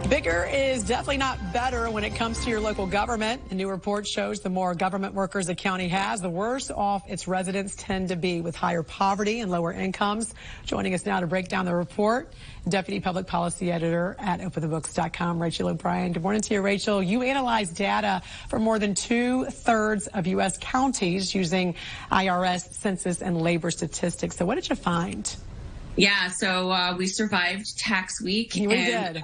Bigger is definitely not better when it comes to your local government. A new report shows the more government workers a county has, the worse off its residents tend to be, with higher poverty and lower incomes. Joining us now to break down the report, Deputy Public Policy Editor at OpenTheBooks.com, Rachel O'Brien. Good morning to you, Rachel. You analyzed data for more than 2/3 of U.S. counties using IRS census and labor statistics. So what did you find? Yeah, so we survived tax week. We did.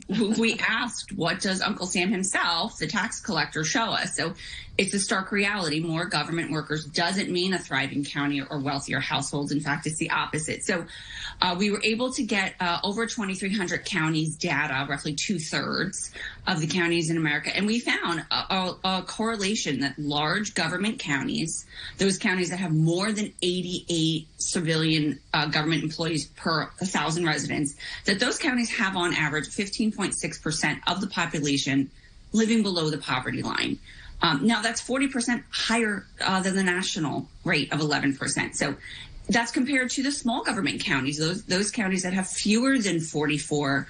We asked, what does Uncle Sam himself, the tax collector, show us? So it's a stark reality. More government workers doesn't mean a thriving county or wealthier households. In fact, it's the opposite. So we were able to get over 2,300 counties data, roughly 2/3 of the counties in America. And we found a correlation that large government counties, those counties that have more than 88 civilian government employees per 1,000 residents, that those counties have on average 15.6% of the population living below the poverty line. Now, that's 40% higher than the national rate of 11%. So that's compared to the small government counties, those counties that have fewer than 44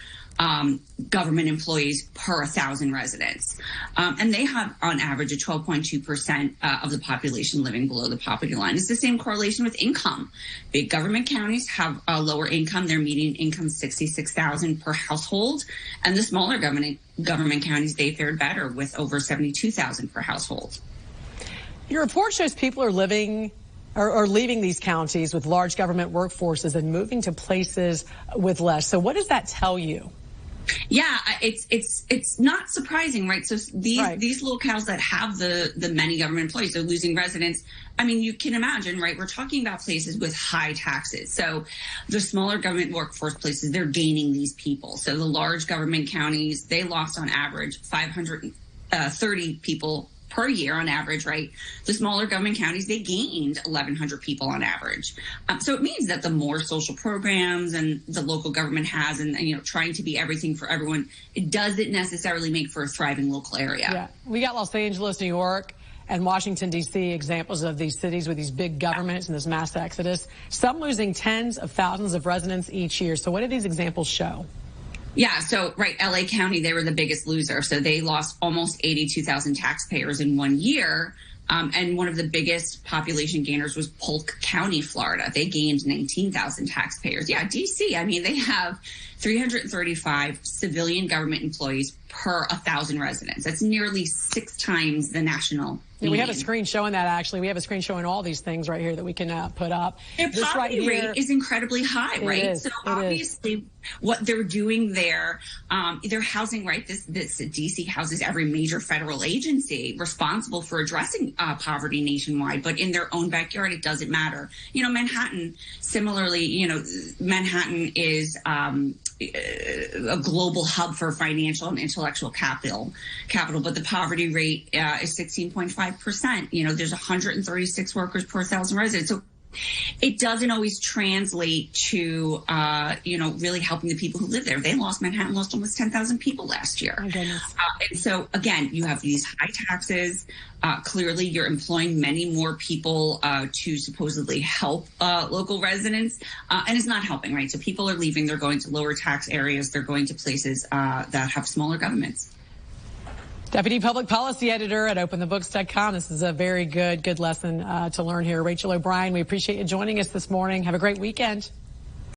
government employees per 1,000 residents. And they have, on average, a 12.2% of the population living below the poverty line. It's the same correlation with income. Big government counties have a lower income. Their median income is $66,000 per household. And the smaller government counties, they fared better with over $72,000 per household. Your report shows people are living or leaving these counties with large government workforces and moving to places with less. So what does that tell you? Yeah, it's not surprising, right? So these locales that have the many government employees, they're losing residents. I mean, you can imagine, right? We're talking about places with high taxes. So the smaller government workforce places, they're gaining these people. So the large government counties, they lost on average 530 people per year on average, right? The smaller government counties, they gained 1,100 people on average. So it means that the more social programs and the local government has, and trying to be everything for everyone, it doesn't necessarily make for a thriving local area. Yeah, we got Los Angeles, New York, and Washington, D.C. examples of these cities with these big governments and this mass exodus, some losing tens of thousands of residents each year. So what do these examples show? Yeah, so, right, L.A. County, they were the biggest loser. So they lost almost 82,000 taxpayers in 1 year. And one of the biggest population gainers was Polk County, Florida. They gained 19,000 taxpayers. Yeah, D.C., I mean, they have 335 civilian government employees per 1,000 residents. That's nearly 6 times the national. Yeah, we have a screen showing that, actually. We have a screen showing all these things right here that we can put up. Their poverty rate is incredibly high, right? So obviously what they're doing there, they're housing, right? This DC houses every major federal agency responsible for addressing poverty nationwide, but in their own backyard, it doesn't matter. Manhattan, similarly, Manhattan is a global hub for financial and intellectual capital, but the poverty rate is 16.5%. There's 136 workers per 1,000 residents. So it doesn't always translate to, really helping the people who live there. Manhattan lost almost 10,000 people last year. Oh, goodness. And so, again, you have these high taxes. Clearly, you're employing many more people to supposedly help local residents, and it's not helping, right? So people are leaving. They're going to lower tax areas. They're going to places that have smaller governments. Deputy Public Policy Editor at OpenTheBooks.com. This is a very good lesson to learn here. Rachel O'Brien, we appreciate you joining us this morning. Have a great weekend.